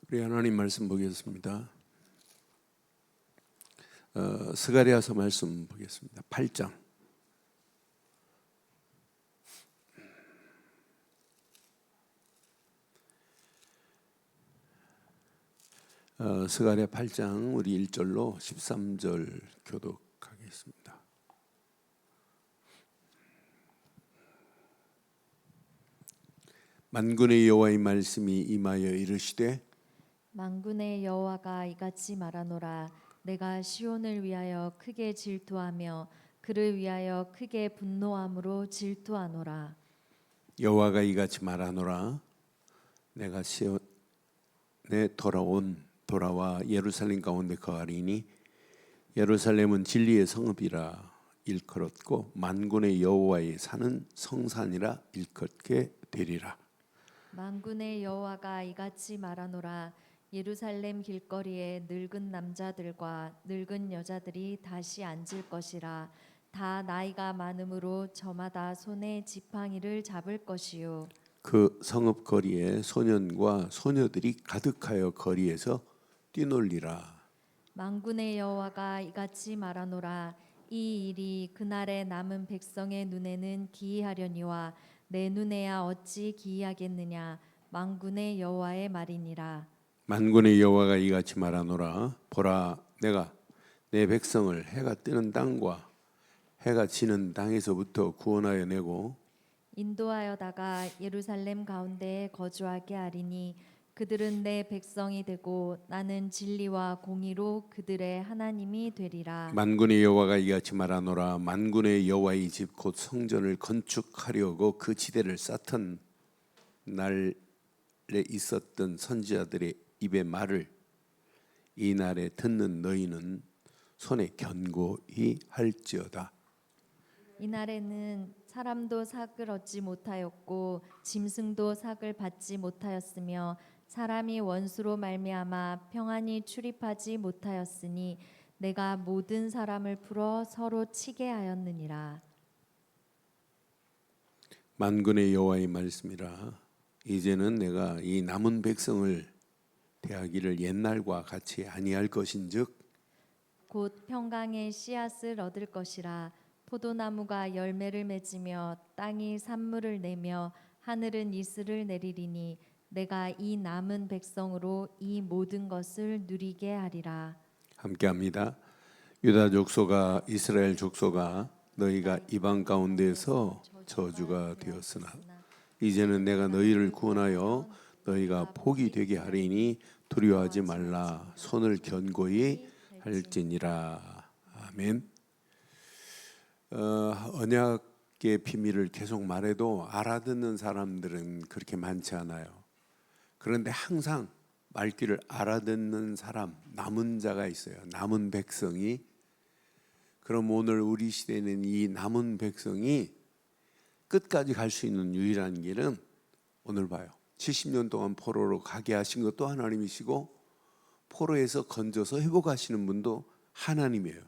우리 하나님 말씀 보겠습니다. 스가랴서 말씀 보겠습니다. 8장. 스가랴 8장 우리 1절로 13절 교독하겠습니다. 만군의 여호와의 말씀이 임하여 이르시되 만군의 여호와가 이같이 말하노라. 내가 시온을 위하여 크게 질투하며 그를 위하여 크게 분노함으로 질투하노라. 여호와가 이같이 말하노라. 내가 시온에 돌아와 예루살렘 가운데 거하리니 예루살렘은 진리의 성읍이라 일컬었고 만군의 여호와의 산은 성산이라 일컬게 되리라. 만군의 여호와가 이같이 말하노라. 예루살렘 길거리에 늙은 남자들과 늙은 여자들이 다시 앉을 것이라. 다 나이가 많음으로 저마다 손에 지팡이를 잡을 것이요. 그 성읍 거리에 소년과 소녀들이 가득하여 거리에서 뛰놀리라. 만군의 여호와가 이같이 말하노라. 이 일이 그날에 남은 백성의 눈에는 기이하려니와 내 눈에야 어찌 기이하겠느냐. 만군의 여호와의 말이니라. 만군의 여호와가 이같이 말하노라. 보라, 내가 내 백성을 해가 뜨는 땅과 해가 지는 땅에서부터 구원하여 내고 인도하여다가 예루살렘 가운데에 거주하게 하리니 그들은 내 백성이 되고 나는 진리와 공의로 그들의 하나님이 되리라. 만군의 여호와가 이같이 말하노라. 만군의 여호와의 집 곧 성전을 건축하려고 그 지대를 쌓던 날에 있었던 선지자들의 입의 말을 이 날에 듣는 너희는 손에 견고히 할지어다. 이날에는 사람도 삭을 얻지 못하였고 짐승도 삭을 받지 못하였으며 사람이 원수로 말미암아 평안히 출입하지 못하였으니 내가 모든 사람을 풀어 서로 치게 하였느니라. 만군의 여호와의 말씀이라. 이제는 내가 이 남은 백성을 대하기를 옛날과 같이 아니할 것인즉 곧 평강의 씨앗을 얻을 것이라. 포도나무가 열매를 맺으며 땅이 산물을 내며 하늘은 이슬을 내리리니 내가 이 남은 백성으로 이 모든 것을 누리게 하리라. 함께합니다. 유다 족속아 이스라엘 족속아 너희가 이방 가운데서 저주가 되었으나 이제는 내가 너희를 구원하여 너희가 복이 되게 하리니 두려워하지 말라. 손을 견고히 할지니라. 아멘. 언약의 비밀을 계속 말해도 알아듣는 사람들은 그렇게 많지 않아요. 그런데 항상 말귀를 알아듣는 사람, 남은 자가 있어요. 남은 백성이. 그럼 오늘 우리 시대는 이 남은 백성이 끝까지 갈 수 있는 유일한 길은 오늘 봐요. 70년 동안 포로로 가게 하신 것도 하나님이시고 포로에서 건져서 회복하시는 분도 하나님이에요.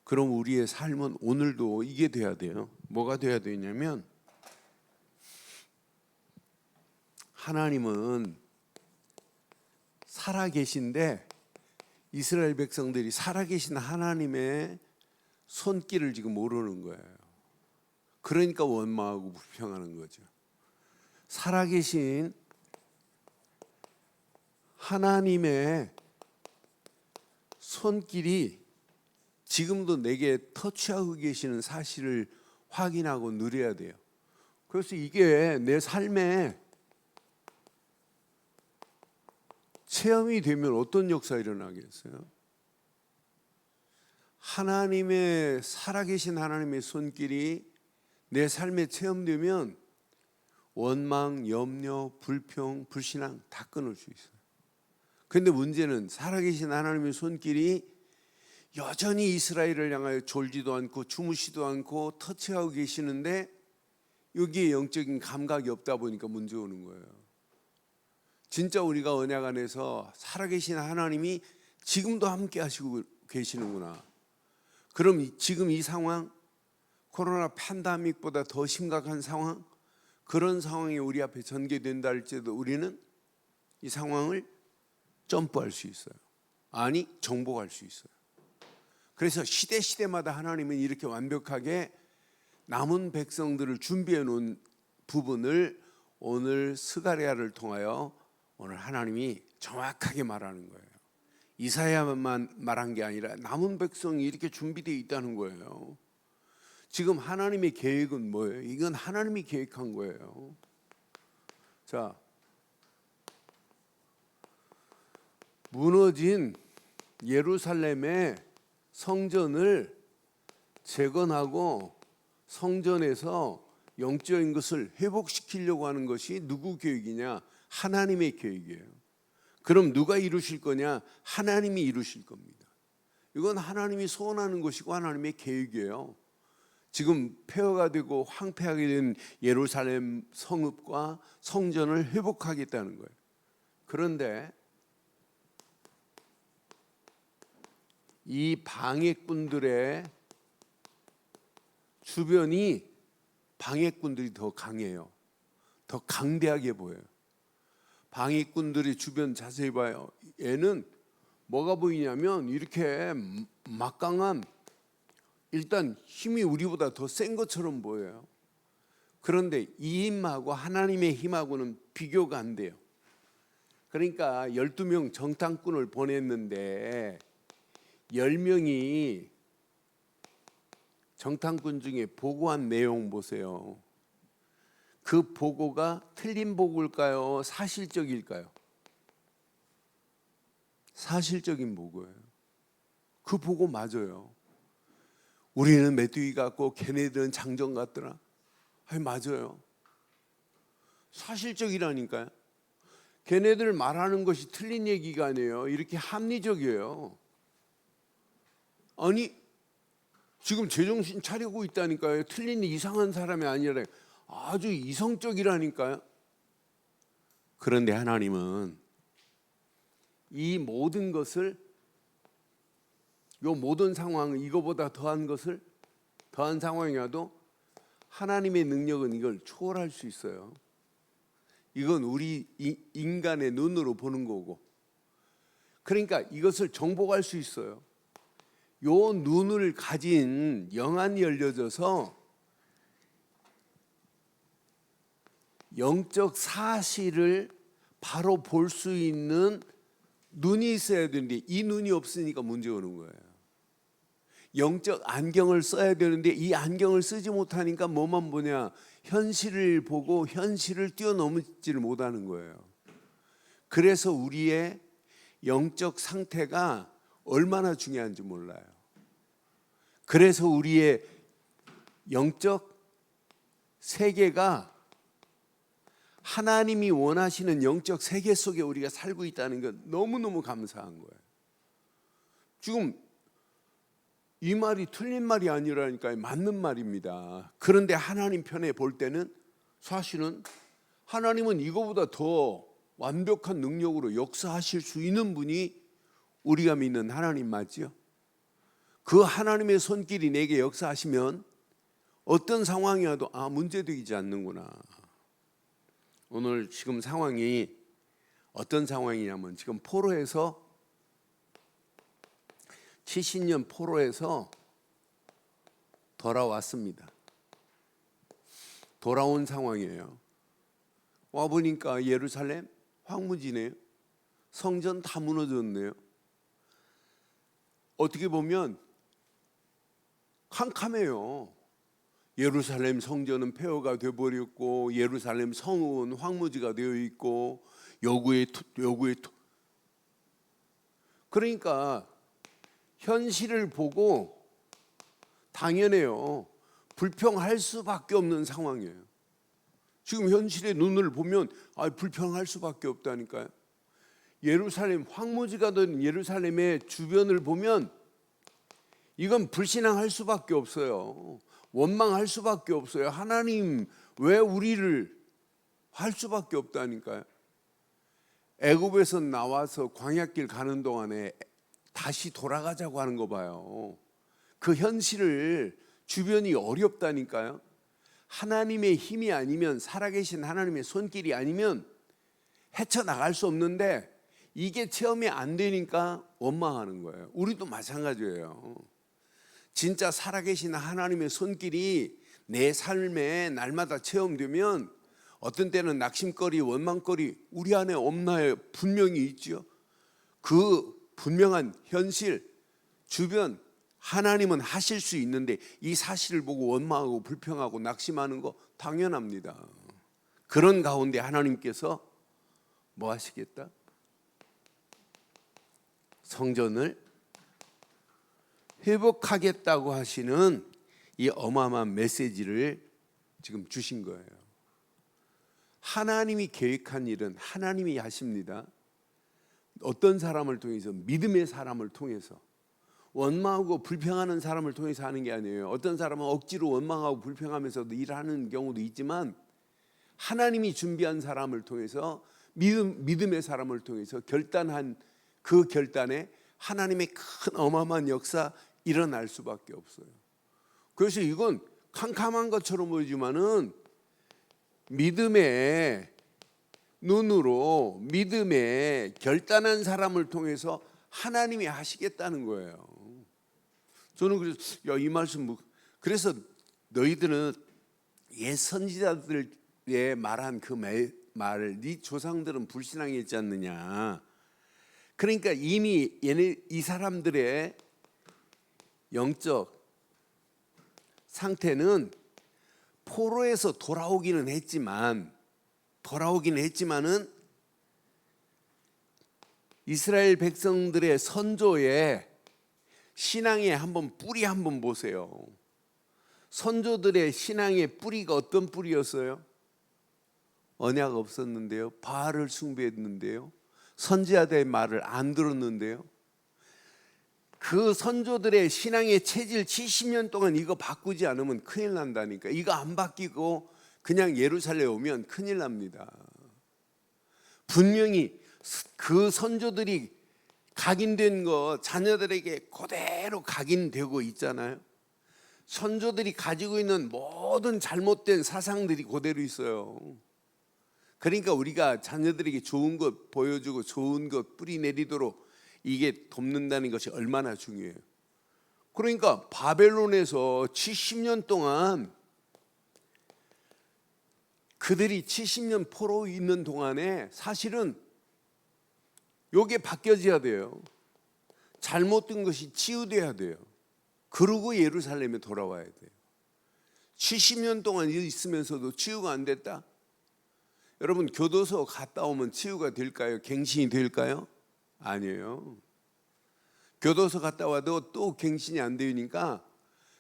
그럼 우리의 삶은 오늘도 이게 돼야 돼요. 뭐가 돼야 되냐면 하나님은 살아계신데 이스라엘 백성들이 살아계신 하나님의 손길을 지금 모르는 거예요. 그러니까 원망하고 불평하는 거죠. 살아계신 하나님의 손길이 지금도 내게 터치하고 계시는 사실을 확인하고 누려야 돼요. 그래서 이게 내 삶에 체험이 되면 어떤 역사가 일어나겠어요? 하나님의 살아계신 하나님의 손길이 내 삶에 체험되면 원망, 염려, 불평, 불신앙 다 끊을 수 있어요. 그런데 문제는 살아계신 하나님의 손길이 여전히 이스라엘을 향하여 졸지도 않고 주무시도 않고 터치하고 계시는데 여기에 영적인 감각이 없다 보니까 문제 오는 거예요. 진짜 우리가 언약 안에서 살아계신 하나님이 지금도 함께 하시고 계시는구나. 그럼 지금 이 상황, 코로나 팬데믹보다 더 심각한 상황, 그런 상황이 우리 앞에 전개된다 할지라도 우리는 이 상황을 점프할 수 있어요. 아니, 정복할 수 있어요. 그래서 시대마다 하나님은 이렇게 완벽하게 남은 백성들을 준비해 놓은 부분을 오늘 스가랴를 통하여 오늘 하나님이 정확하게 말하는 거예요. 이사야만 말한 게 아니라 남은 백성이 이렇게 준비되어 있다는 거예요. 지금 하나님의 계획은 뭐예요? 이건 하나님이 계획한 거예요. 자, 무너진 예루살렘의 성전을 재건하고 성전에서 영적인 것을 회복시키려고 하는 것이 누구 계획이냐? 하나님의 계획이에요. 그럼 누가 이루실 거냐? 하나님이 이루실 겁니다. 이건 하나님이 소원하는 것이고 하나님의 계획이에요. 지금 폐허가 되고 황폐하게 된 예루살렘 성읍과 성전을 회복하겠다는 거예요. 그런데 이 방해꾼들의 주변이 방해꾼들이 더 강해요. 더 강대하게 보여요. 방해꾼들이 주변 자세히 봐요. 얘는 뭐가 보이냐면 이렇게 막강한, 일단 힘이 우리보다 더 센 것처럼 보여요. 그런데 이 힘하고 하나님의 힘하고는 비교가 안 돼요. 그러니까 12명 정탐꾼을 보냈는데 10명이 정탐꾼 중에 보고한 내용 보세요. 그 보고가 틀린 보고일까요? 사실적일까요? 사실적인 보고예요. 그 보고 맞아요. 우리는 메뚜기 같고 걔네들은 장정 같더라. 아니, 맞아요. 사실적이라니까요. 걔네들 말하는 것이 틀린 얘기가 아니에요. 이렇게 합리적이에요. 아니, 지금 제정신 차리고 있다니까요. 틀린 이상한 사람이 아니라 아주 이성적이라니까요. 그런데 하나님은 이 모든 것을, 이 모든 상황, 이거보다 더한 것을, 더한 상황이라도 하나님의 능력은 이걸 초월할 수 있어요. 이건 우리 인간의 눈으로 보는 거고, 그러니까 이것을 정복할 수 있어요. 요 눈을 가진 영안이 열려져서 영적 사실을 바로 볼 수 있는 눈이 있어야 되는데 이 눈이 없으니까 문제 오는 거예요. 영적 안경을 써야 되는데 이 안경을 쓰지 못하니까 뭐만 보냐? 현실을 보고 현실을 뛰어넘지를 못하는 거예요. 그래서 우리의 영적 상태가 얼마나 중요한지 몰라요. 그래서 우리의 영적 세계가 하나님이 원하시는 영적 세계 속에 우리가 살고 있다는 건 너무너무 감사한 거예요. 지금 이 말이 틀린 말이 아니라니까요. 맞는 말입니다. 그런데 하나님 편에 볼 때는 사실은 하나님은 이거보다 더 완벽한 능력으로 역사하실 수 있는 분이 우리가 믿는 하나님 맞죠? 그 하나님의 손길이 내게 역사하시면 어떤 상황이어도 문제되지 않는구나. 오늘 지금 상황이 어떤 상황이냐면 지금 포로에서 70년 포로에서 돌아왔습니다. 돌아온 상황이에요. 와보니까 예루살렘 황무지네요. 성전 다 무너졌네요. 어떻게 보면 캄캄해요. 예루살렘 성전은 폐허가 되어버렸고 예루살렘 성은 황무지가 되어 있고 여구의 그러니까 현실을 보고 당연해요. 불평할 수밖에 없는 상황이에요. 지금 현실의 눈을 보면 불평할 수밖에 없다니까요. 예루살렘 황무지가 된 예루살렘의 주변을 보면 이건 불신앙할 수밖에 없어요. 원망할 수밖에 없어요. 하나님 왜 우리를 할 수밖에 없다니까요. 애굽에서 나와서 광야길 가는 동안에 다시 돌아가자고 하는 거 봐요. 그 현실을 주변이 어렵다니까요. 하나님의 힘이 아니면, 살아계신 하나님의 손길이 아니면 헤쳐나갈 수 없는데 이게 체험이 안 되니까 원망하는 거예요. 우리도 마찬가지예요. 진짜 살아계신 하나님의 손길이 내 삶에 날마다 체험되면 어떤 때는 낙심거리, 원망거리 우리 안에 없나요? 분명히 있죠. 그 분명한 현실, 주변 하나님은 하실 수 있는데 이 사실을 보고 원망하고 불평하고 낙심하는 거 당연합니다. 그런 가운데 하나님께서 뭐 하시겠다? 성전을 회복하겠다고 하시는 이 어마어마한 메시지를 지금 주신 거예요. 하나님이 계획한 일은 하나님이 하십니다. 어떤 사람을 통해서, 믿음의 사람을 통해서, 원망하고 불평하는 사람을 통해서 하는 게 아니에요. 어떤 사람은 억지로 원망하고 불평하면서도 일하는 경우도 있지만 하나님이 준비한 사람을 통해서, 믿음의 사람을 통해서 결단한 그 결단에 하나님의 큰 어마어마한 역사 일어날 수밖에 없어요. 그래서 이건 캄캄한 것처럼 보이지만은 믿음의 눈으로 믿음의 결단한 사람을 통해서 하나님이 하시겠다는 거예요. 저는 그래서 이 말씀 그래서 너희들은 옛 선지자들의 말한 그 말을 네 조상들은 불신앙했지 않느냐. 그러니까 이미 이 사람들의 영적 상태는 포로에서 돌아오기는 했지만은 이스라엘 백성들의 선조의 신앙의 뿌리 한번 보세요. 선조들의 신앙의 뿌리가 어떤 뿌리였어요? 언약 없었는데요. 바알을 숭배했는데요. 선지자들의 말을 안 들었는데요. 그 선조들의 신앙의 체질 70년 동안 이거 바꾸지 않으면 큰일 난다니까. 이거 안 바뀌고 그냥 예루살렘에 오면 큰일 납니다. 분명히 그 선조들이 각인된 거 자녀들에게 그대로 각인되고 있잖아요. 선조들이 가지고 있는 모든 잘못된 사상들이 그대로 있어요. 그러니까 우리가 자녀들에게 좋은 것 보여주고 좋은 것 뿌리 내리도록 이게 돕는다는 것이 얼마나 중요해요. 그러니까 바벨론에서 70년 동안 그들이 70년 포로 있는 동안에 사실은 요게 바뀌어져야 돼요. 잘못된 것이 치유돼야 돼요. 그러고 예루살렘에 돌아와야 돼요. 70년 동안 있으면서도 치유가 안 됐다? 여러분 교도소 갔다 오면 치유가 될까요? 갱신이 될까요? 아니에요. 교도소 갔다 와도 또 갱신이 안 되니까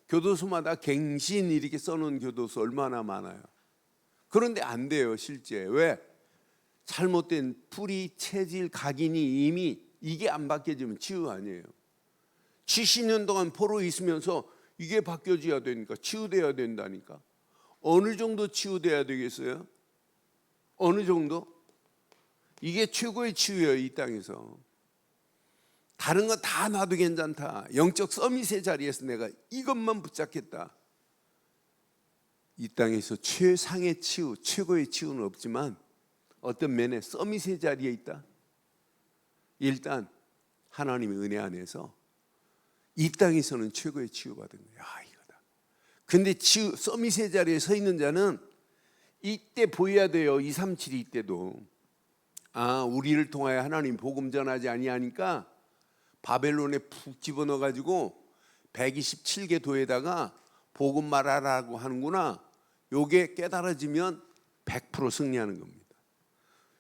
교도소마다 갱신 이렇게 써놓은 교도소 얼마나 많아요. 그런데 안 돼요 실제. 왜? 잘못된 풀이 체질 각인이 이미 이게 안 바뀌어지면 치유 아니에요. 70년 동안 포로 있으면서 이게 바뀌어져야 되니까 치유돼야 된다니까. 어느 정도 치유돼야 되겠어요? 어느 정도? 이게 최고의 치유예요 이 땅에서. 다른 거 다 놔도 괜찮다. 영적 서밋의 자리에서 내가 이것만 붙잡겠다. 이 땅에서 최상의 치유, 최고의 치유는 없지만 어떤 면에 서밋의 자리에 있다. 일단 하나님의 은혜 안에서 이 땅에서는 최고의 치유받은 거야. 이거다. 근데 서밋의 자리에 서 있는 자는 이때 보여야 돼요. 237 이때도. 우리를 통하여 하나님 복음 전하지 아니하니까 바벨론에 푹 집어넣어 가지고 127개 도에다가 복음 말하라고 하는구나. 요게 깨달아지면 100% 승리하는 겁니다.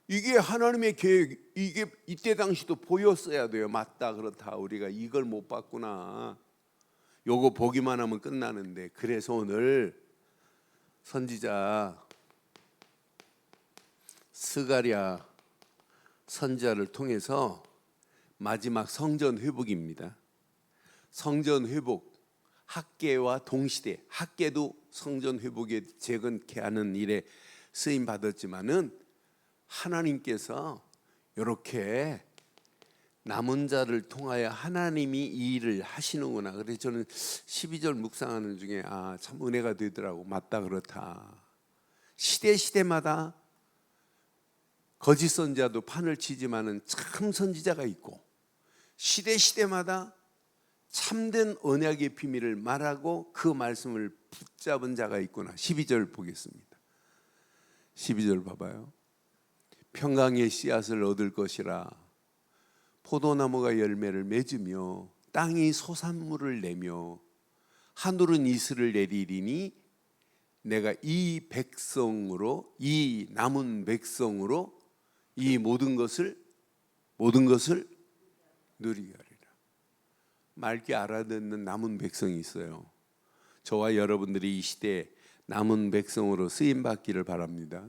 이게 하나님의 계획, 이게 이때 당시도 보였어야 돼요. 맞다, 그렇다. 우리가 이걸 못 봤구나. 요거 보기만 하면 끝나는데. 그래서 오늘 선지자 스가랴 선지자를 통해서 마지막 성전 회복입니다. 성전 회복, 학계와 동시대, 학계도 성전 회복에 재건케 하는 일에 쓰임 받았지만은 하나님께서 이렇게 남은 자를 통하여 하나님이 이 일을 하시는구나. 그래서 저는 12절 묵상하는 중에 참 은혜가 되더라고. 맞다, 그렇다. 시대마다 거짓 선지자도 판을 치지만은 참 선지자가 있고 시대마다 참된 언약의 비밀을 말하고 그 말씀을 붙잡은 자가 있구나. 12절 보겠습니다. 12절 봐봐요. 평강의 씨앗을 얻을 것이라 포도나무가 열매를 맺으며 땅이 소산물을 내며 하늘은 이슬을 내리리니 내가 이 백성으로, 이 남은 백성으로 이 모든 것을 누리게 하리라. 맑게 알아듣는 남은 백성이 있어요. 저와 여러분들이 이 시대에 남은 백성으로 쓰임 받기를 바랍니다.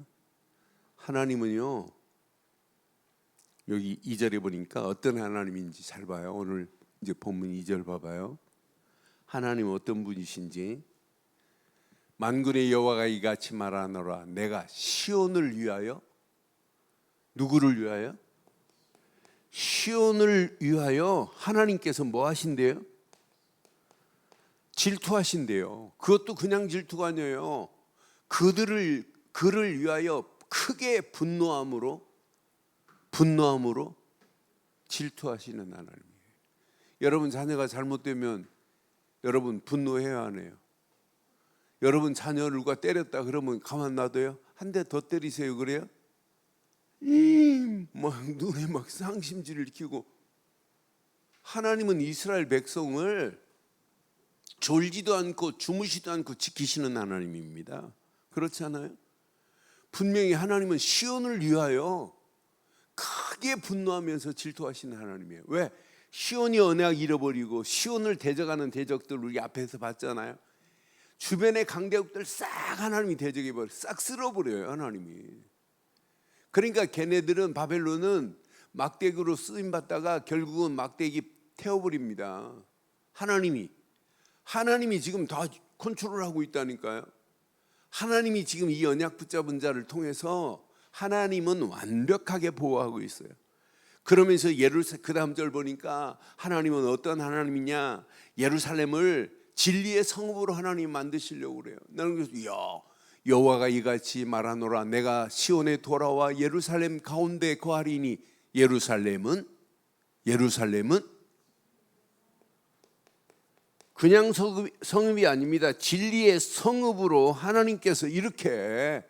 하나님은요, 여기 2절에 보니까 어떤 하나님인지 잘 봐요. 오늘 이제 본문 2절 봐봐요. 하나님은 어떤 분이신지. 만군의 여호와가 이같이 말하노라. 내가 시온을 위하여, 누구를 위하여? 시온을 위하여 하나님께서 뭐 하신대요? 질투하신대요. 그것도 그냥 질투가 아니에요. 그를 위하여 크게 분노함으로 질투하시는 하나님이에요. 여러분 자녀가 잘못되면 여러분 분노해야 하네요. 여러분 자녀를 누가 때렸다 그러면 가만 놔둬요? 한 대 더 때리세요 그래요? 막 눈에 막 상심지를 일으키고. 하나님은 이스라엘 백성을 졸지도 않고 주무시도 않고 지키시는 하나님입니다. 그렇지 않아요? 분명히 하나님은 시온을 위하여 크게 분노하면서 질투하시는 하나님이에요. 왜? 시온이 언약 잃어버리고 시온을 대적하는 대적들 우리 앞에서 봤잖아요. 주변의 강대국들 싹 하나님이 대적해버려요. 싹 쓸어버려요 하나님이. 그러니까 걔네들은 바벨론은 막대기로 쓰임받다가 결국은 막대기 태워버립니다. 하나님이 지금 다 컨트롤하고 있다니까요. 하나님이 지금 이 언약 붙잡은 자를 통해서 하나님은 완벽하게 보호하고 있어요. 그러면서 그 다음 절 보니까 하나님은 어떤 하나님이냐, 예루살렘을 진리의 성읍으로 하나님 만드시려고 그래요. 나는 그래서 여호와가 이같이 말하노라. 내가 시온에 돌아와 예루살렘 가운데 거하리니. 예루살렘은 그냥 성읍이 아닙니다. 진리의 성읍으로 하나님께서 이렇게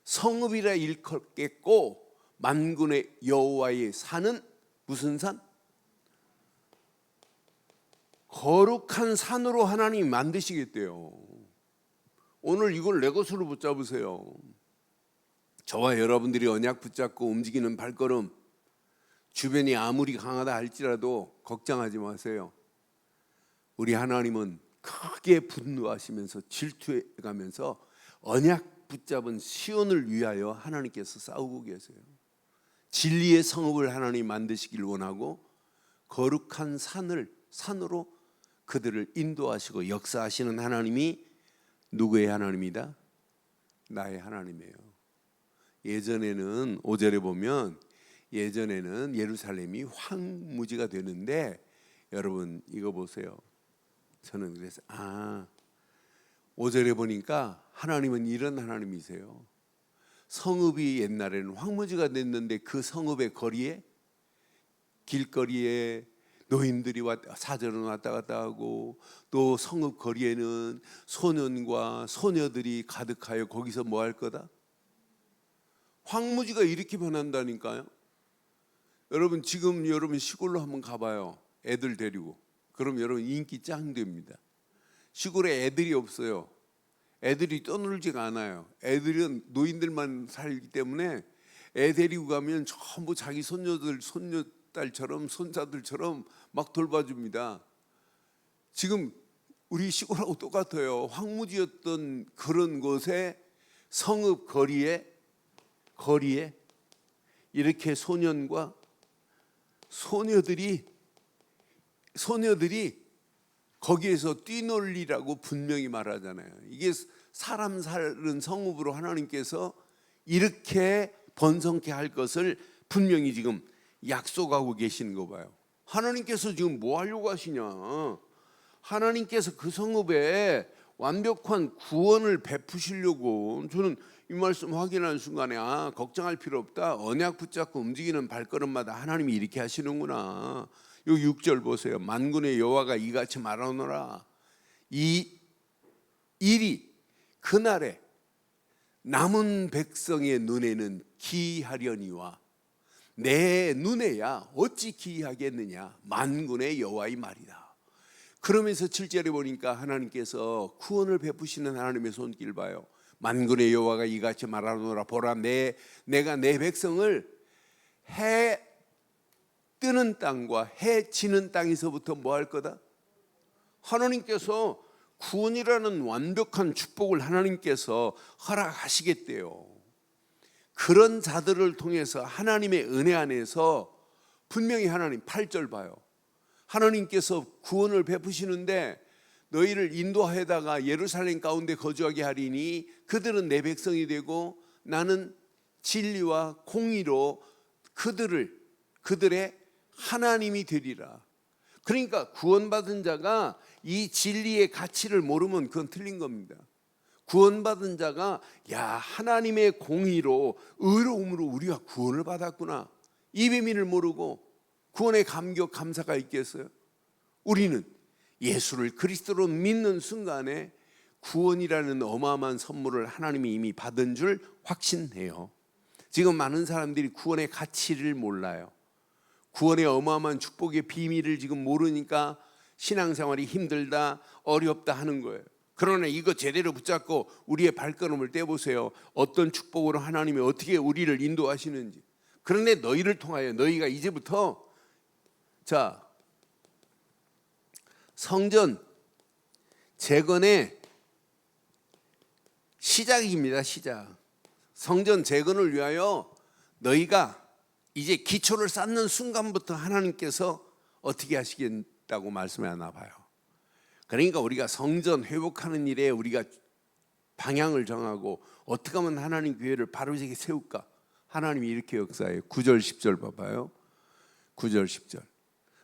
성읍이라 일컫겠고 만군의 여호와의 산은 무슨 산? 거룩한 산으로 하나님이 만드시겠대요. 오늘 이걸 내 것으로 붙잡으세요. 저와 여러분들이 언약 붙잡고 움직이는 발걸음, 주변이 아무리 강하다 할지라도 걱정하지 마세요. 우리 하나님은 크게 분노하시면서 질투해가면서 언약 붙잡은 시온을 위하여 하나님께서 싸우고 계세요. 진리의 성읍을 하나님 만드시길 원하고 거룩한 산으로 그들을 인도하시고 역사하시는 하나님이 누구의 하나님이다? 나의 하나님이에요. 예전에는 5절에 보면 예전에는 예루살렘이 황무지가 되는데 여러분 이거 보세요. 저는 그래서 5절에 보니까 하나님은 이런 하나님이세요. 성읍이 옛날에는 황무지가 됐는데 그 성읍의 거리에 길거리에 노인들이 사절은 왔다 갔다 하고 또 성읍 거리에는 소년과 소녀들이 가득하여 거기서 뭐 할 거다? 황무지가 이렇게 변한다니까요. 여러분 지금 여러분 시골로 한번 가봐요. 애들 데리고. 그럼 여러분 인기 짱 됩니다. 시골에 애들이 없어요. 애들이 떠놀지가 않아요. 애들은 노인들만 살기 때문에 애 데리고 가면 전부 자기 손녀딸처럼 손자들처럼 막 돌봐줍니다. 지금 우리 시골하고 똑같아요. 황무지였던 그런 곳에 성읍 거리에 이렇게 소년과 소녀들이 거기에서 뛰놀리라고 분명히 말하잖아요. 이게 사람 사는 성읍으로 하나님께서 이렇게 번성케 할 것을 분명히 지금 약속하고 계시는 거 봐요. 하나님께서 지금 뭐 하려고 하시냐? 하나님께서 그 성읍에 완벽한 구원을 베푸시려고. 저는 이 말씀 확인하는 순간에 아, 걱정할 필요 없다. 언약 붙잡고 움직이는 발걸음마다 하나님이 이렇게 하시는구나. 여기 6절 보세요. 만군의 여호와가 이같이 말하노라. 이 일이 그날에 남은 백성의 눈에는 기이하려니와 내 눈에야 어찌 기이하겠느냐. 만군의 여호와의 말이다. 그러면서 7절에 보니까 하나님께서 구원을 베푸시는 하나님의 손길 봐요. 만군의 여호와가 이같이 말하노라. 보라, 내가 내 백성을 해 뜨는 땅과 해 지는 땅에서부터 뭐 할 거다? 하나님께서 구원이라는 완벽한 축복을 하나님께서 허락하시겠대요. 그런 자들을 통해서 하나님의 은혜 안에서 분명히 하나님 8절 봐요. 하나님께서 구원을 베푸시는데 너희를 인도하여다가 예루살렘 가운데 거주하게 하리니 그들은 내 백성이 되고 나는 진리와 공의로 그들의 하나님이 되리라. 그러니까 구원받은 자가 이 진리의 가치를 모르면 그건 틀린 겁니다. 구원받은 자가 야, 하나님의 공의로 의로움으로 우리가 구원을 받았구나, 이 비밀을 모르고 구원의 감격 감사가 있겠어요? 우리는 예수를 그리스도로 믿는 순간에 구원이라는 어마어마한 선물을 하나님이 이미 받은 줄 확신해요. 지금 많은 사람들이 구원의 가치를 몰라요. 구원의 어마어마한 축복의 비밀을 지금 모르니까 신앙생활이 힘들다, 어렵다 하는 거예요. 그러나 이거 제대로 붙잡고 우리의 발걸음을 떼보세요. 어떤 축복으로 하나님이 어떻게 우리를 인도하시는지. 그런데 너희를 통하여 너희가 이제부터 자, 성전 재건의 시작입니다. 시작. 성전 재건을 위하여 너희가 이제 기초를 쌓는 순간부터 하나님께서 어떻게 하시겠다고 말씀하나 봐요. 그러니까 우리가 성전 회복하는 일에 우리가 방향을 정하고 어떻게 하면 하나님 교회를 바로지게 세울까? 하나님이 이렇게 역사해요. 9절 10절 봐봐요. 9절 10절.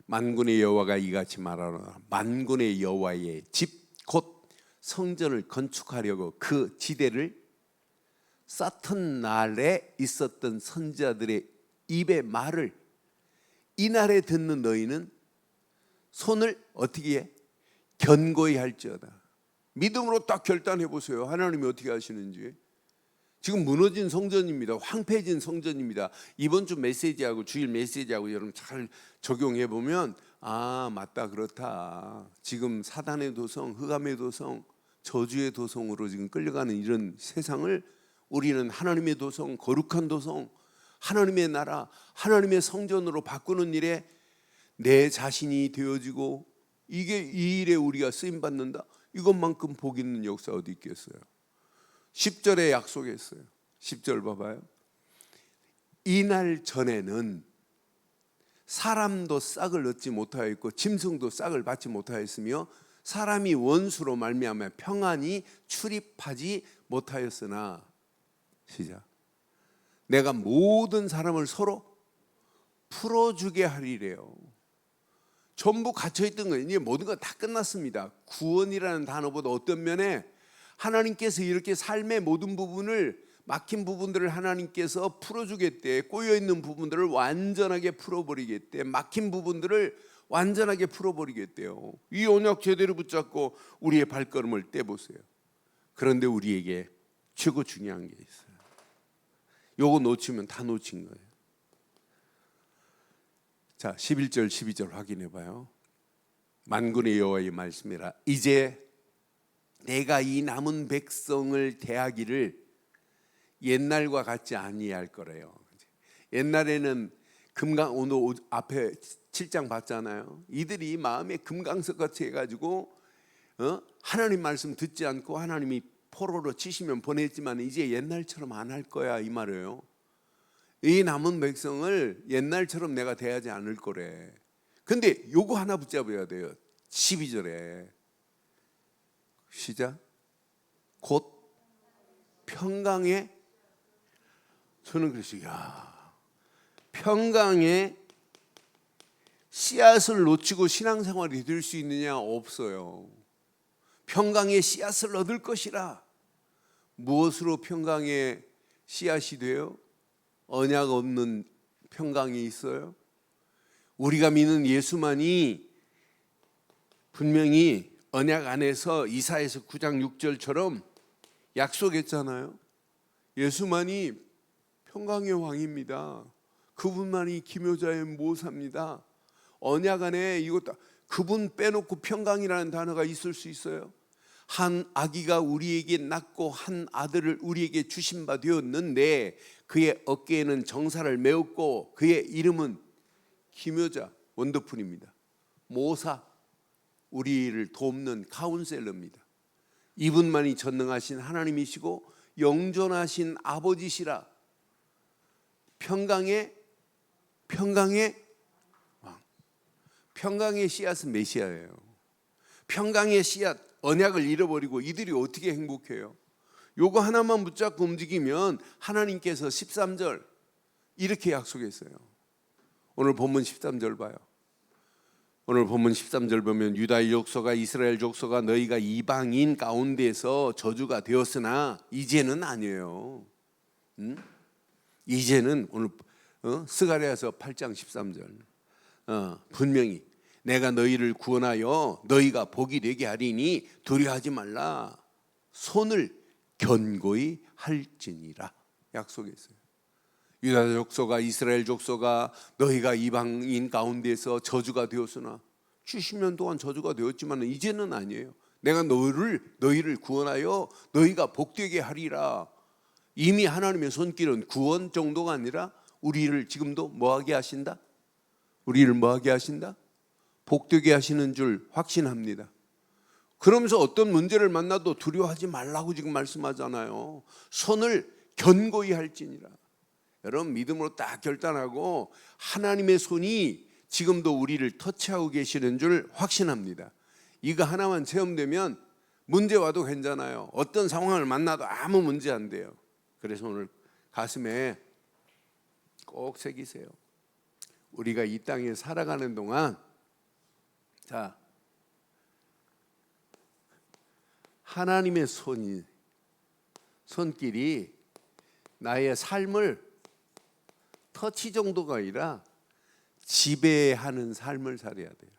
만군의 여호와가 이같이 말하노라. 만군의 여호와의 집 곧 성전을 건축하려고 그 지대를 쌓던 날에 있었던 선지자들의 입의 말을 이날에 듣는 너희는 손을 어떻게 해? 견고히 할지어다. 믿음으로 딱 결단해 보세요. 하나님이 어떻게 하시는지. 지금 무너진 성전입니다. 황폐해진 성전입니다. 이번 주 메시지하고 주일 메시지하고 여러분 잘 적용해 보면 아, 맞다, 그렇다. 지금 사단의 도성, 흑암의 도성, 저주의 도성으로 지금 끌려가는 이런 세상을 우리는 하나님의 도성, 거룩한 도성, 하나님의 나라, 하나님의 성전으로 바꾸는 일에 내 자신이 되어지고 이게 이 일에 우리가 쓰임 받는다. 이것만큼 복 있는 역사 어디 있겠어요? 10절에 약속했어요. 10절 봐봐요. 이날 전에는 사람도 싹을 얻지 못하였고 짐승도 싹을 받지 못하였으며 사람이 원수로 말미암아 평안히 출입하지 못하였으나 시작. 내가 모든 사람을 서로 풀어주게 하리래요. 전부 갇혀있던 거예요. 이제 모든 건 다 끝났습니다. 구원이라는 단어보다 어떤 면에 하나님께서 이렇게 삶의 모든 부분을 막힌 부분들을 하나님께서 풀어주겠대. 꼬여있는 부분들을 완전하게 풀어버리겠대. 막힌 부분들을 완전하게 풀어버리겠대요. 이 언약 제대로 붙잡고 우리의 발걸음을 떼보세요. 그런데 우리에게 최고 중요한 게 있어요. 요거 놓치면 다 놓친 거예요. 자, 11절 12절 확인해 봐요. 만군의 여호와의 말씀이라. 이제 내가 이 남은 백성을 대하기를 옛날과 같지 아니할 거래요. 옛날에는 오늘 앞에 7장 봤잖아요. 이들이 마음에 금강석 같이 해가지고 하나님 말씀 듣지 않고 하나님이 포로로 치시면 보냈지만 이제 옛날처럼 안 할 거야, 이 말이에요. 이 남은 백성을 옛날처럼 내가 대하지 않을 거래. 근데 요거 하나 붙잡아야 돼요. 12절에 시작. 곧 평강에, 저는 그랬어요. 야, 평강에 씨앗을 놓치고 신앙생활이 될 수 있느냐? 없어요. 평강의 씨앗을 얻을 것이라. 무엇으로 평강의 씨앗이 돼요? 언약 없는 평강이 있어요? 우리가 믿는 예수만이 분명히 언약 안에서 이사야서 9장 6절처럼 약속했잖아요. 예수만이 평강의 왕입니다. 그분만이 기묘자의 모사입니다. 언약 안에 이것 그분 빼놓고 평강이라는 단어가 있을 수 있어요? 한 아기가 우리에게 낳고 한 아들을 우리에게 주신 바 되었는데 그의 어깨에는 정사를 메었고 그의 이름은 기묘자, 원더풀입니다. 모사, 우리를 돕는 카운셀러입니다. 이분만이 전능하신 하나님이시고 영존하신 아버지시라. 평강의 왕. 평강의 씨앗은 메시아예요. 평강의 씨앗, 언약을 잃어버리고 이들이 어떻게 행복해요? 요거 하나만 붙잡고 움직이면 하나님께서 13절 이렇게 약속했어요. 오늘 본문 13절 봐요. 오늘 본문 13절 보면 유다의 족속과 이스라엘 족속아 너희가 이방인 가운데서 저주가 되었으나 이제는 아니에요. 이제는 오늘 스가랴서 8장 13절 분명히 내가 너희를 구원하여 너희가 복이 되게 하리니 두려워하지 말라. 손을 견고히 할지니라 약속했어요. 유다 족속아 이스라엘 족속아 너희가 이방인 가운데서 저주가 되었으나 70년 동안 저주가 되었지만 이제는 아니에요. 내가 너희를 구원하여 너희가 복되게 하리라. 이미 하나님의 손길은 구원 정도가 아니라 우리를 지금도 뭐하게 하신다? 우리를 뭐하게 하신다? 복되게 하시는 줄 확신합니다. 그러면서 어떤 문제를 만나도 두려워하지 말라고 지금 말씀하잖아요. 손을 견고히 할지니라. 여러분 믿음으로 딱 결단하고 하나님의 손이 지금도 우리를 터치하고 계시는 줄 확신합니다. 이거 하나만 체험되면 문제 와도 괜찮아요. 어떤 상황을 만나도 아무 문제 안 돼요. 그래서 오늘 가슴에 꼭 새기세요. 우리가 이 땅에 살아가는 동안 자 하나님의 손길이 나의 삶을 터치 정도가 아니라 지배하는 삶을 살아야 돼요.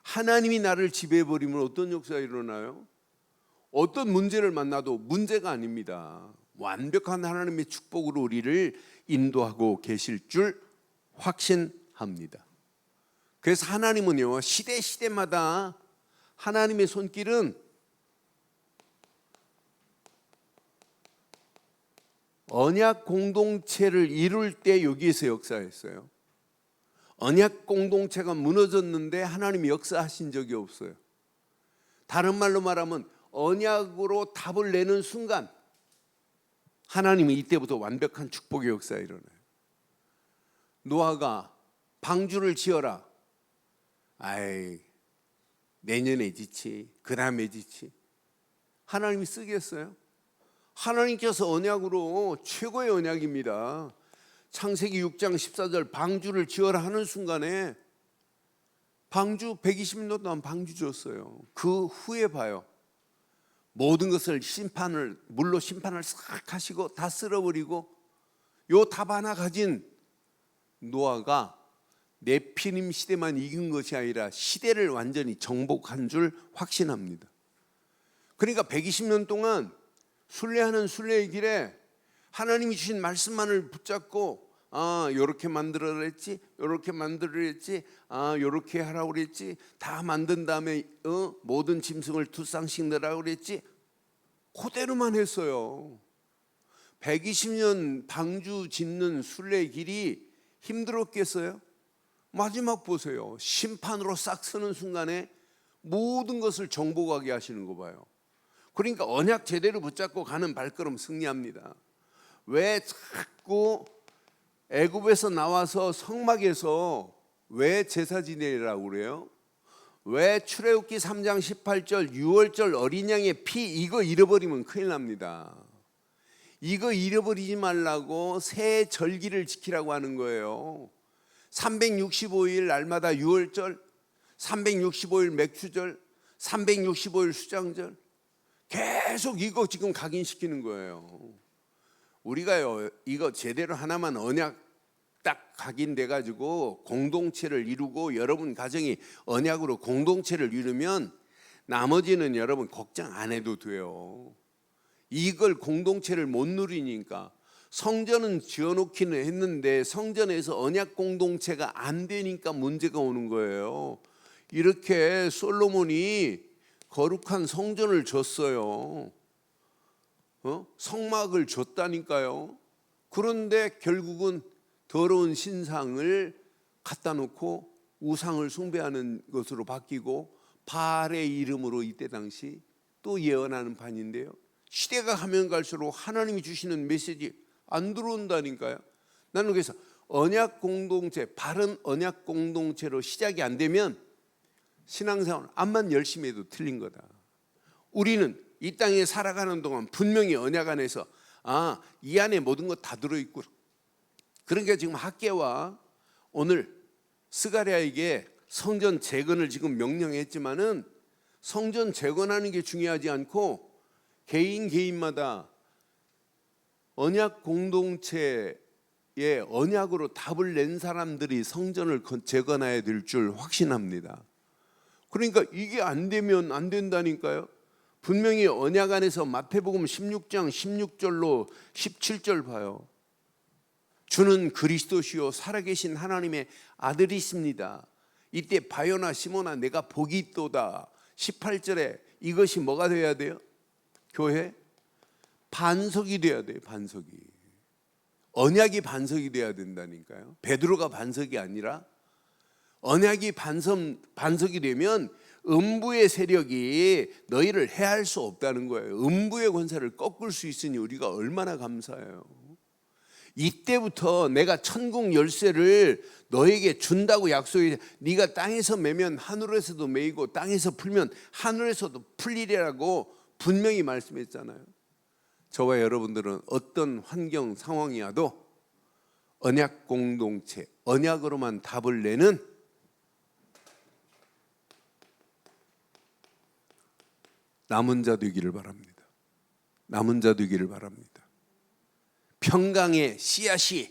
하나님이 나를 지배해버리면 어떤 역사가 일어나요? 어떤 문제를 만나도 문제가 아닙니다. 완벽한 하나님의 축복으로 우리를 인도하고 계실 줄 확신합니다. 그래서 하나님은요 시대마다 하나님의 손길은 언약 공동체를 이룰 때 여기에서 역사했어요. 언약 공동체가 무너졌는데 하나님이 역사하신 적이 없어요. 다른 말로 말하면 언약으로 답을 내는 순간 하나님은 이때부터 완벽한 축복의 역사가 일어나요. 노아가 방주를 지어라. 아이 내년에 지치 그 다음에 지치 하나님이 쓰겠어요? 하나님께서 언약으로 최고의 언약입니다. 창세기 6장 14절 방주를 지어라 하는 순간에 방주 120년 동안 방주 지었어요. 그 후에 봐요. 모든 것을 물로 심판을 싹 하시고 다 쓸어버리고 요 답 하나 가진 노아가 네피림 시대만 이긴 것이 아니라 시대를 완전히 정복한 줄 확신합니다. 그러니까 120년 동안 순례하는 순례의 길에 하나님이 주신 말씀만을 붙잡고 요렇게 만들어라 그랬지, 요렇게 만들어라 그랬지, 요렇게 하라고 그랬지, 다 만든 다음에 모든 짐승을 2쌍씩 넣으라고 그랬지, 그대로만 했어요. 120년 방주 짓는 순례의 길이 힘들었겠어요? 마지막 보세요. 심판으로 싹 서는 순간에 모든 것을 정복하게 하시는 거 봐요. 그러니까 언약 제대로 붙잡고 가는 발걸음 승리합니다. 왜 자꾸 애굽에서 나와서 성막에서 왜 제사 지내라고 그래요? 왜 출애굽기 3장 18절 유월절 어린 양의 피 이거 잃어버리면 큰일 납니다. 이거 잃어버리지 말라고 새 절기를 지키라고 하는 거예요. 365일 날마다 유월절, 365일 맥주절, 365일 수장절 계속 이거 지금 각인시키는 거예요. 우리가요, 이거 제대로 하나만 언약 딱 각인돼 가지고 공동체를 이루고 여러분 가정이 언약으로 공동체를 이루면 나머지는 여러분 걱정 안 해도 돼요. 이걸 공동체를 못 누리니까 성전은 지어놓기는 했는데 성전에서 언약 공동체가 안 되니까 문제가 오는 거예요. 이렇게 솔로몬이 거룩한 성전을 줬어요. 성막을 줬다니까요. 그런데 결국은 더러운 신상을 갖다 놓고 우상을 숭배하는 것으로 바뀌고 바알의 이름으로 이때 당시 또 예언하는 판인데요. 시대가 가면 갈수록 하나님이 주시는 메시지 안 들어온다니까요. 나는 그래서 언약 공동체, 바른 언약 공동체로 시작이 안 되면 신앙생활 암만 열심히 해도 틀린 거다. 우리는 이 땅에 살아가는 동안 분명히 언약 안에서 이 안에 모든 것 다 들어있구나. 그러니까 지금 학계와 오늘 스가랴에게 성전 재건을 지금 명령했지만은 성전 재건하는 게 중요하지 않고 개인마다 언약 공동체의 언약으로 답을 낸 사람들이 성전을 재건해야 될 줄 확신합니다. 그러니까 이게 안 되면 안 된다니까요. 분명히 언약 안에서 마태복음 16장 16절로 17절 봐요. 주는 그리스도시요 살아계신 하나님의 아들이십니다. 이때 바요나 시몬아 내가 복이 있도다. 18절에 이것이 뭐가 돼야 돼요? 교회 반석이 돼야 돼요. 반석이. 언약이 반석이 돼야 된다니까요. 베드로가 반석이 아니라 언약이 반석이 되면 음부의 세력이 너희를 해할 수 없다는 거예요. 음부의 권세를 꺾을 수 있으니 우리가 얼마나 감사해요. 이때부터 내가 천국 열쇠를 너에게 준다고 약속해. 네가 땅에서 매면 하늘에서도 매이고 땅에서 풀면 하늘에서도 풀리리라고 분명히 말씀했잖아요. 저와 여러분들은 어떤 환경 상황이 와도 언약 공동체, 언약으로만 답을 내는 남은 자 되기를 바랍니다. 남은 자 되기를 바랍니다. 평강의 씨앗이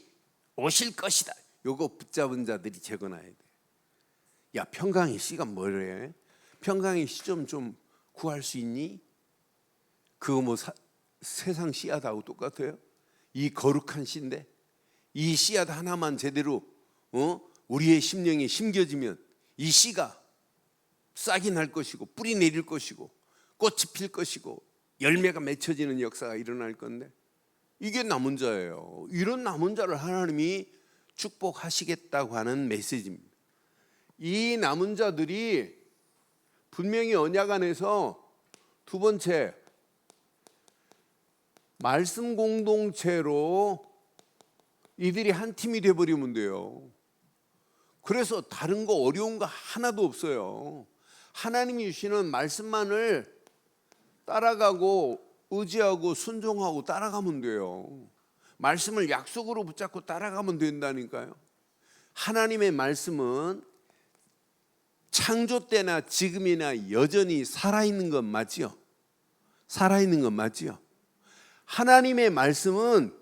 오실 것이다. 요거 붙잡은 자들이 재건해야 돼. 야, 평강의 씨가 뭐래? 평강의 씨 좀 구할 수 있니? 그거 뭐 세상 씨앗하고 똑같아요? 이 거룩한 씨인데 이 씨앗 하나만 제대로 우리의 심령에 심겨지면 이 씨가 싹이 날 것이고 뿌리 내릴 것이고 꽃이 필 것이고 열매가 맺혀지는 역사가 일어날 건데 이게 남은 자예요. 이런 남은 자를 하나님이 축복하시겠다고 하는 메시지입니다. 이 남은 자들이 분명히 언약 안에서 두 번째 말씀 공동체로 이들이 한 팀이 되어버리면 돼요. 그래서 다른 거 어려운 거 하나도 없어요. 하나님이 주시는 말씀만을 따라가고 의지하고 순종하고 따라가면 돼요. 말씀을 약속으로 붙잡고 따라가면 된다니까요. 하나님의 말씀은 창조 때나 지금이나 여전히 살아있는 건 맞지요? 살아있는 건 맞지요? 하나님의 말씀은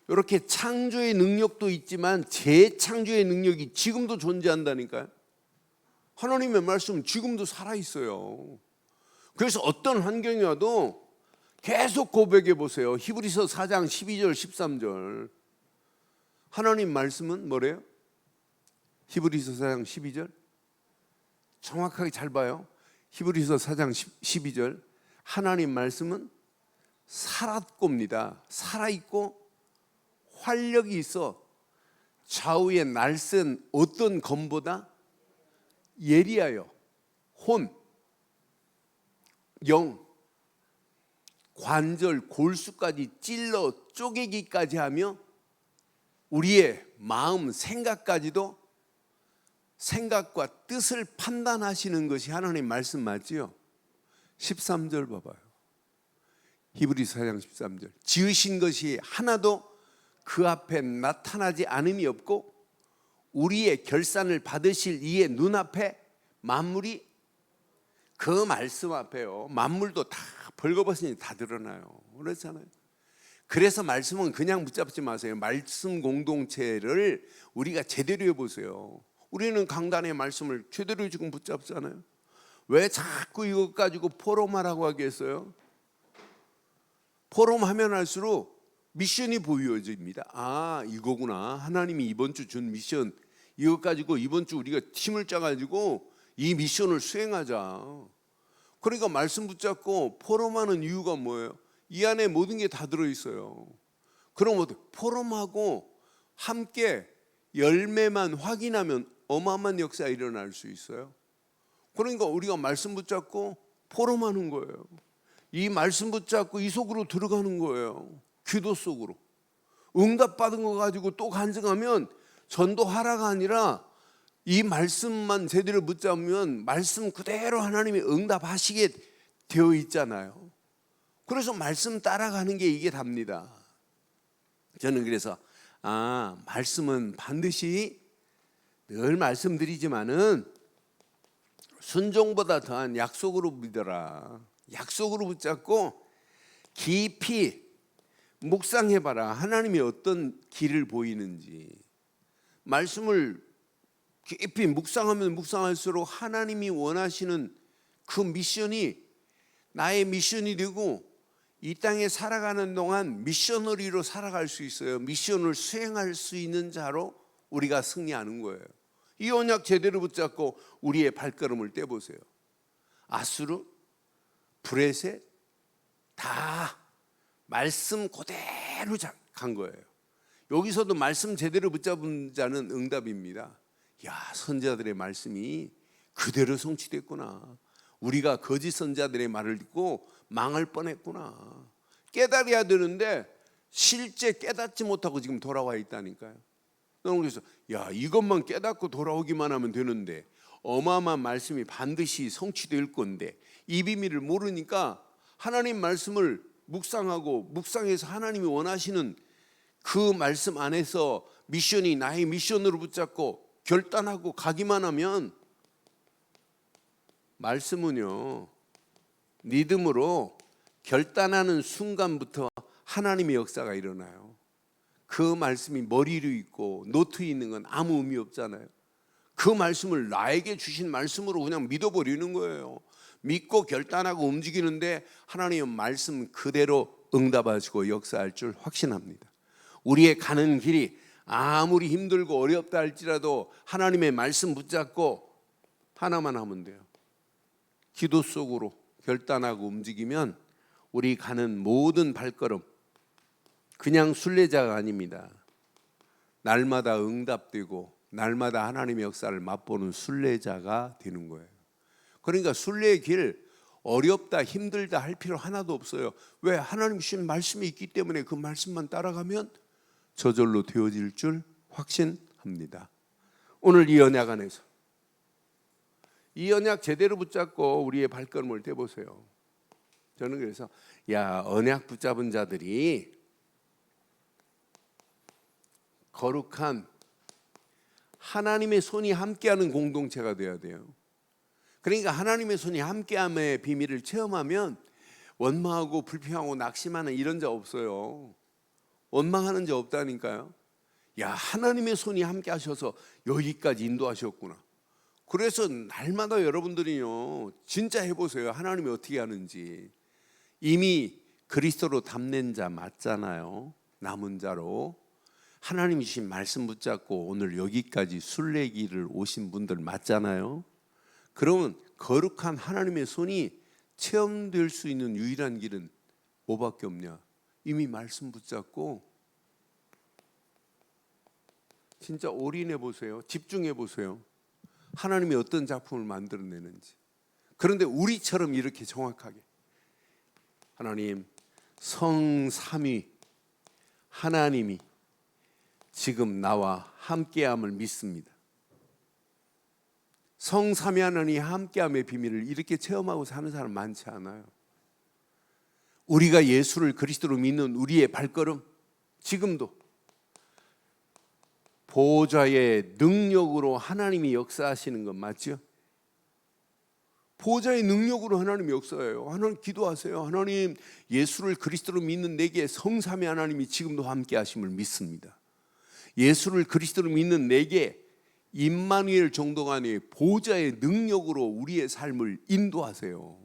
이렇게 창조의 능력도 있지만 재창조의 능력이 지금도 존재한다니까요. 하나님의 말씀은 지금도 살아있어요. 그래서 어떤 환경이 와도 계속 고백해 보세요. 히브리서 4장 12절 13절. 하나님 말씀은 뭐래요? 히브리서 4장 12절 정확하게 잘 봐요. 히브리서 4장 12절 하나님 말씀은 살았고입니다. 살아있고 활력이 있어 좌우에 날쌘 어떤 검보다 예리하여 혼, 영, 관절, 골수까지 찔러 쪼개기까지 하며 우리의 마음, 생각까지도 생각과 뜻을 판단하시는 것이 하나님 말씀 맞지요? 13절 봐봐요. 히브리서 4장 13절 지으신 것이 하나도 그 앞에 나타나지 않음이 없고 우리의 결산을 받으실 이의 눈앞에 만물이 그 말씀 앞에요, 만물도 다 벌거벗으니 다 드러나요. 그렇잖아요. 그래서 말씀은 그냥 붙잡지 마세요. 말씀 공동체를 우리가 제대로 해보세요. 우리는 강단의 말씀을 제대로 지금 붙잡잖아요. 왜 자꾸 이것 가지고 포럼하라고 하겠어요? 포럼하면 할수록 미션이 보여집니다. 아, 이거구나. 하나님이 이번 주 준 미션, 이것 가지고 이번 주 우리가 팀을 짜가지고 이 미션을 수행하자. 그러니까 말씀 붙잡고 포럼하는 이유가 뭐예요? 이 안에 모든 게 다 들어있어요. 그럼 포럼하고 함께 열매만 확인하면 어마어마한 역사가 일어날 수 있어요. 그러니까 우리가 말씀 붙잡고 포럼하는 거예요. 이 말씀 붙잡고 이 속으로 들어가는 거예요. 기도 속으로. 응답받은 거 가지고 또 간증하면 전도하라가 아니라 이 말씀만 제대로 붙잡으면 말씀 그대로 하나님이 응답하시게 되어 있잖아요. 그래서 말씀 따라가는 게 이게 답니다. 저는 그래서 말씀은 반드시 늘 말씀드리지만은 순종보다 더한 약속으로 믿어라. 약속으로 붙잡고 깊이 묵상해봐라. 하나님이 어떤 길을 보이는지. 말씀을 깊이 묵상하면 묵상할수록 하나님이 원하시는 그 미션이 나의 미션이 되고 이 땅에 살아가는 동안 미셔너리로 살아갈 수 있어요. 미션을 수행할 수 있는 자로 우리가 승리하는 거예요. 이 언약 제대로 붙잡고 우리의 발걸음을 떼보세요. 아수르, 브레셋 다 말씀 그대로 간 거예요. 여기서도 말씀 제대로 붙잡은 자는 응답입니다. 야, 선자들의 말씀이 그대로 성취됐구나. 우리가 거짓 선자들의 말을 듣고 망할 뻔했구나. 깨달아야 되는데 실제 깨닫지 못하고 지금 돌아와 있다니까요. 그래서 야, 이것만 깨닫고 돌아오기만 하면 되는데 어마어마한 말씀이 반드시 성취될 건데 이 비밀을 모르니까 하나님 말씀을 묵상하고 묵상해서 하나님이 원하시는 그 말씀 안에서 미션이 나의 미션으로 붙잡고 결단하고 가기만 하면 말씀은요, 믿음으로 결단하는 순간부터 하나님의 역사가 일어나요. 그 말씀이 머리로 있고 노트에 있는 건 아무 의미 없잖아요. 그 말씀을 나에게 주신 말씀으로 그냥 믿어버리는 거예요. 믿고 결단하고 움직이는데 하나님의 말씀 그대로 응답하시고 역사할 줄 확신합니다. 우리의 가는 길이 아무리 힘들고 어렵다 할지라도 하나님의 말씀 붙잡고 하나만 하면 돼요. 기도 속으로 결단하고 움직이면 우리 가는 모든 발걸음 그냥 순례자가 아닙니다. 날마다 응답되고 날마다 하나님의 역사를 맛보는 순례자가 되는 거예요. 그러니까 순례의 길 어렵다 힘들다 할 필요 하나도 없어요. 왜? 하나님 주신 말씀이 있기 때문에 그 말씀만 따라가면 저절로 되어질 줄 확신합니다. 오늘 이 언약 안에서 이 언약 제대로 붙잡고 우리의 발걸음을 떼보세요. 저는 그래서 언약 붙잡은 자들이 거룩한 하나님의 손이 함께하는 공동체가 되어야 돼요. 그러니까 하나님의 손이 함께함의 비밀을 체험하면 원망하고 불평하고 낙심하는 이런 자 없어요. 원망하는 자 없다니까요. 하나님의 손이 함께 하셔서 여기까지 인도하셨구나. 그래서 날마다 여러분들이요 진짜 해보세요. 하나님이 어떻게 하는지. 이미 그리스도로 담는 자 맞잖아요. 남은 자로 하나님이 주신 말씀 붙잡고 오늘 여기까지 순례길을 오신 분들 맞잖아요. 그러면 거룩한 하나님의 손이 체험될 수 있는 유일한 길은 뭐밖에 없냐? 이미 말씀 붙잡고 진짜 올인해 보세요. 집중해 보세요. 하나님이 어떤 작품을 만들어내는지. 그런데 우리처럼 이렇게 정확하게 하나님 성삼위 하나님이 지금 나와 함께함을 믿습니다. 성삼위 하나님이 함께함의 비밀을 이렇게 체험하고 사는 사람 많지 않아요. 우리가 예수를 그리스도로 믿는 우리의 발걸음 지금도 보호자의 능력으로 하나님이 역사하시는 건 맞죠? 보좌의 능력으로 하나님이 역사해요. 하나님 기도하세요. 하나님, 예수를 그리스도로 믿는 내게 성삼위 하나님이 지금도 함께 하심을 믿습니다. 예수를 그리스도로 믿는 내게 임마누엘 정도가 아니에요. 보좌의 능력으로 우리의 삶을 인도하세요.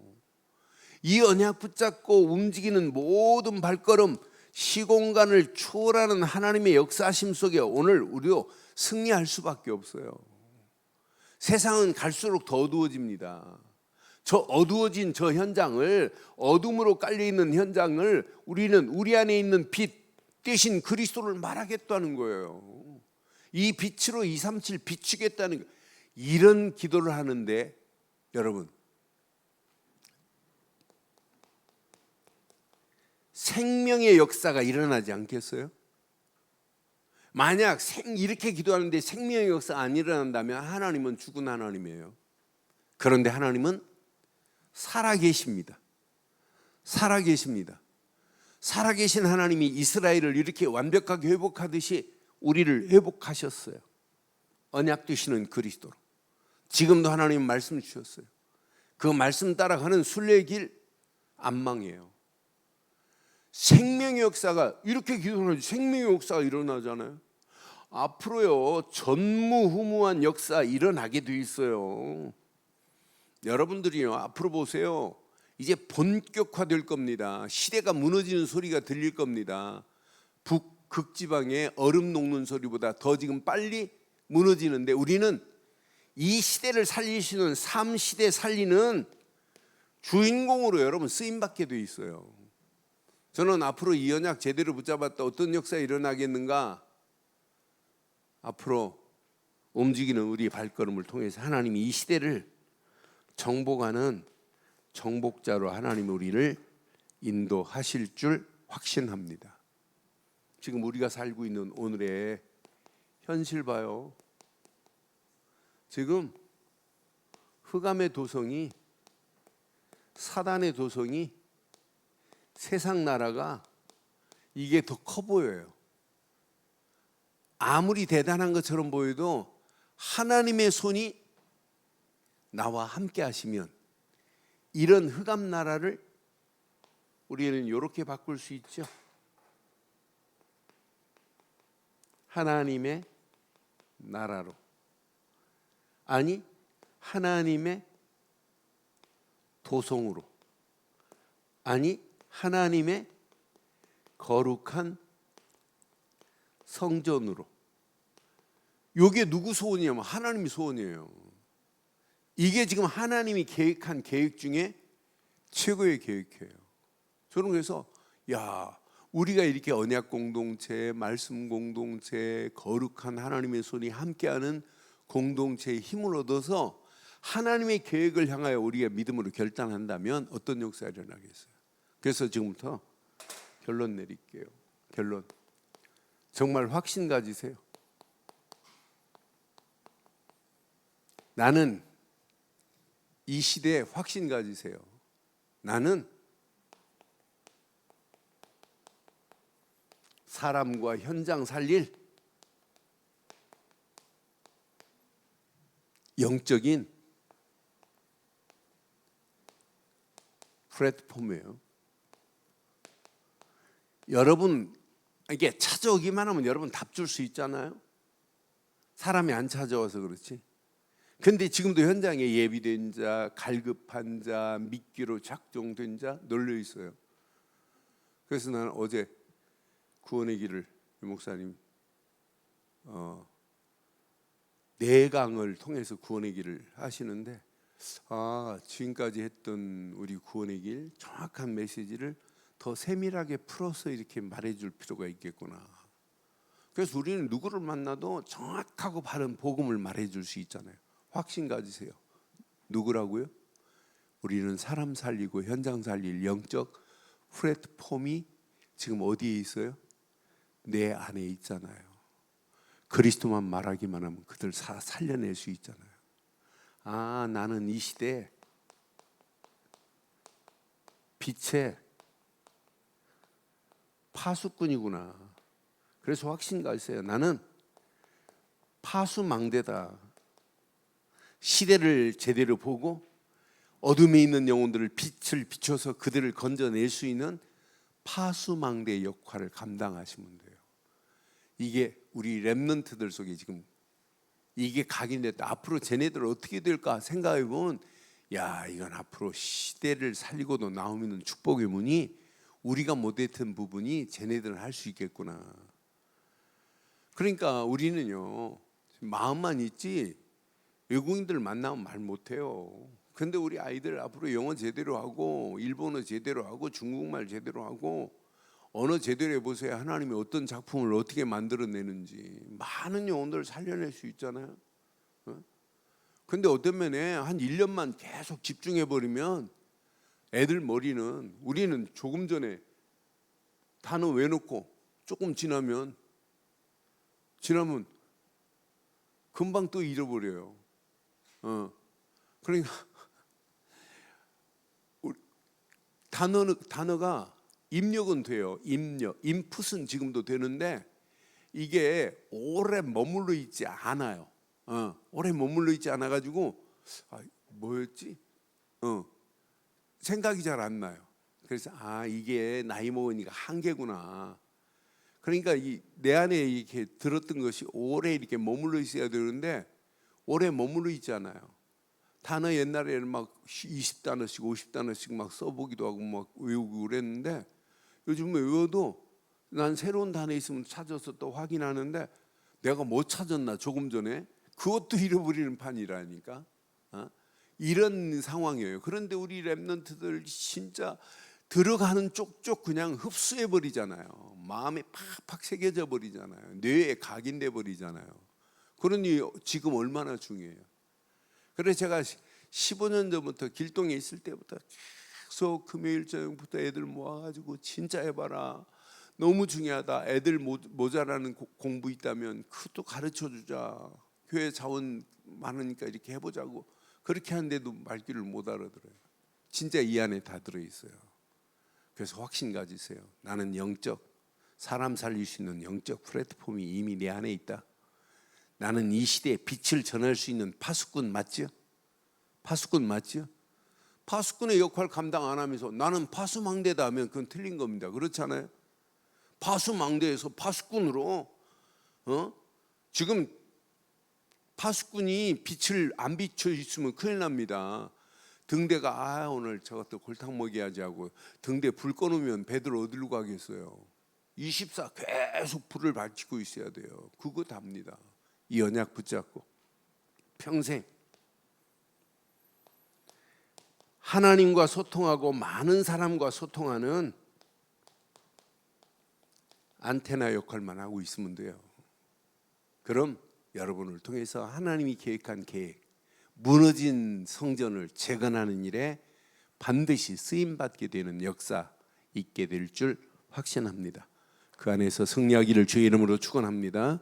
이 언약 붙잡고 움직이는 모든 발걸음, 시공간을 초월하는 하나님의 역사하심 속에 오늘 우리도 승리할 수밖에 없어요. 세상은 갈수록 더 어두워집니다. 저 어두워진 저 현장을, 어둠으로 깔려있는 현장을 우리는 우리 안에 있는 빛 대신 그리스도를 말하겠다는 거예요. 이 빛으로 237 비추겠다는 거예요. 이런 기도를 하는데 여러분, 생명의 역사가 일어나지 않겠어요? 만약 이렇게 기도하는데 생명의 역사가 안 일어난다면 하나님은 죽은 하나님이에요. 그런데 하나님은 살아계십니다. 살아계십니다. 살아계신 하나님이 이스라엘을 이렇게 완벽하게 회복하듯이 우리를 회복하셨어요. 언약 되시는 그리스도로. 지금도 하나님은 말씀을 주셨어요. 그 말씀 따라가는 순례의 길 안 망해요. 생명의 역사가, 이렇게 기도하면 생명의 역사가 일어나잖아요. 앞으로요 전무후무한 역사 일어나게 돼 있어요. 여러분들이요 앞으로 보세요. 이제 본격화될 겁니다. 시대가 무너지는 소리가 들릴 겁니다. 북극지방에 얼음 녹는 소리보다 더 지금 빨리 무너지는데 우리는 이 시대를 살리시는, 삶 시대 살리는 주인공으로 여러분 쓰임받게 돼 있어요. 저는 앞으로 이 언약 제대로 붙잡았다 어떤 역사가 일어나겠는가? 앞으로 움직이는 우리 발걸음을 통해서 하나님이 이 시대를 정복하는 정복자로 하나님이 우리를 인도하실 줄 확신합니다. 지금 우리가 살고 있는 오늘의 현실 봐요. 지금 흑암의 도성이, 사단의 도성이, 세상 나라가 이게 더 커 보여요. 아무리 대단한 것처럼 보여도 하나님의 손이 나와 함께 하시면 이런 흑암 나라를 우리는 이렇게 바꿀 수 있죠. 하나님의 나라로. 아니, 하나님의 도성으로. 아니, 하나님의 거룩한 성전으로. 이게 누구 소원이냐면 하나님의 소원이에요. 이게 지금 하나님이 계획한 계획 중에 최고의 계획이에요. 저는 그래서 우리가 이렇게 언약 공동체, 말씀 공동체, 거룩한 하나님의 손이 함께하는 공동체의 힘을 얻어서 하나님의 계획을 향하여 우리가 믿음으로 결단한다면 어떤 역사가 일어나겠어요? 그래서 지금부터 결론 내릴게요. 결론. 정말 확신 가지세요. 나는 이 시대에 확신 가지세요. 나는 사람과 현장 살릴 영적인 플랫폼이에요. 여러분, 이게 찾아오기만 하면 여러분 답 줄 수 있잖아요. 사람이 안 찾아와서 그렇지. 근데 지금도 현장에 예비된 자, 갈급한 자, 미끼로 작정된 자 널려 있어요. 그래서 나는 어제 구원의 길을 유 목사님 4강을 통해서 구원의 길을 하시는데 지금까지 했던 우리 구원의 길 정확한 메시지를 더 세밀하게 풀어서 이렇게 말해줄 필요가 있겠구나. 그래서 우리는 누구를 만나도 정확하고 바른 복음을 말해줄 수 있잖아요. 확신 가지세요. 누구라고요? 우리는 사람 살리고 현장 살릴 영적 플랫폼이 지금 어디에 있어요? 내 안에 있잖아요. 그리스도만 말하기만 하면 그들 살려낼 수 있잖아요. 나는 이 시대에 빛의 파수꾼이구나. 그래서 확신 가지세요. 나는 파수망대다. 시대를 제대로 보고 어둠에 있는 영혼들을 빛을 비춰서 그들을 건져낼 수 있는 파수망대의 역할을 감당하시면 돼요. 이게 우리 렘넌트들 속에 지금 이게 각인됐다. 앞으로 쟤네들 어떻게 될까 생각해 보면, 야, 이건 앞으로 시대를 살리고도 나오는 축복의 문이 우리가 못했던 부분이 쟤네들은 할 수 있겠구나. 그러니까 우리는요, 마음만 있지 외국인들 만나면 말 못해요. 근데 우리 아이들 앞으로 영어 제대로 하고 일본어 제대로 하고 중국말 제대로 하고 언어 제대로 해보세요. 하나님이 어떤 작품을 어떻게 만들어내는지 많은 영혼들을 살려낼 수 있잖아요. 근데 어떤 면에 한 1년만 계속 집중해버리면 애들 머리는, 우리는 조금 전에 단어 외놓고 조금 지나면 금방 또 잃어버려요. 그러니까 단어가 입력은 돼요. 인풋은 지금도 되는데 이게 오래 머물러 있지 않아요. 오래 머물러 있지 않아 가지고 뭐였지? 생각이 잘 안 나요. 그래서 이게 나이 먹으니까 한계구나. 그러니까 내 안에 이렇게 들었던 것이 오래 이렇게 머물러 있어야 되는데 오래 머물러 있지 않아요. 단어 옛날에는 막 20단어씩 50단어씩 막 써보기도 하고 막 외우고 그랬는데 요즘에 외워도 난 새로운 단어 있으면 찾아서 또 확인하는데 내가 뭐 찾았나 조금 전에 그것도 잃어버리는 판이라니까. 이런 상황이에요. 그런데 우리 렘넌트들 진짜 들어가는 쪽쪽 그냥 흡수해 버리잖아요. 마음에 팍팍 새겨져 버리잖아요. 뇌에 각인돼 버리잖아요. 그러니 지금 얼마나 중요해요. 그래서 제가 15년 전부터 길동에 있을 때부터 계속 금요일 저녁부터 애들 모아가지고 진짜 해봐라. 너무 중요하다. 애들 모자라는 공부 있다면 그것도 가르쳐주자. 교회 자원 많으니까 이렇게 해보자고. 그렇게 하는데도 말귀를 못 알아들어요. 진짜 이 안에 다 들어있어요. 그래서 확신 가지세요. 나는 사람 살릴 수 있는 영적 플랫폼이 이미 내 안에 있다. 나는 이 시대에 빛을 전할 수 있는 파수꾼 맞죠? 파수꾼 맞죠? 파수꾼의 역할 감당 안 하면서 나는 파수망대다 하면 그건 틀린 겁니다. 그렇잖아요? 파수망대에서 파수꾼으로 지금 파수꾼이 빛을 안 비춰 있으면 큰일 납니다. 등대가 오늘 저것도 골탕 먹여야지 하고 등대 불 꺼놓으면 배들 어디로 가겠어요? 24 계속 불을 밝히고 있어야 돼요. 그거 답니다. 이 언약 붙잡고 평생 하나님과 소통하고 많은 사람과 소통하는 안테나 역할만 하고 있으면 돼요. 그럼 여러분을 통해서 하나님이 계획한 계획, 무너진 성전을 재건하는 일에 반드시 쓰임받게 되는 역사 있게 될 줄 확신합니다. 그 안에서 승리하기를 주의 이름으로 축원합니다.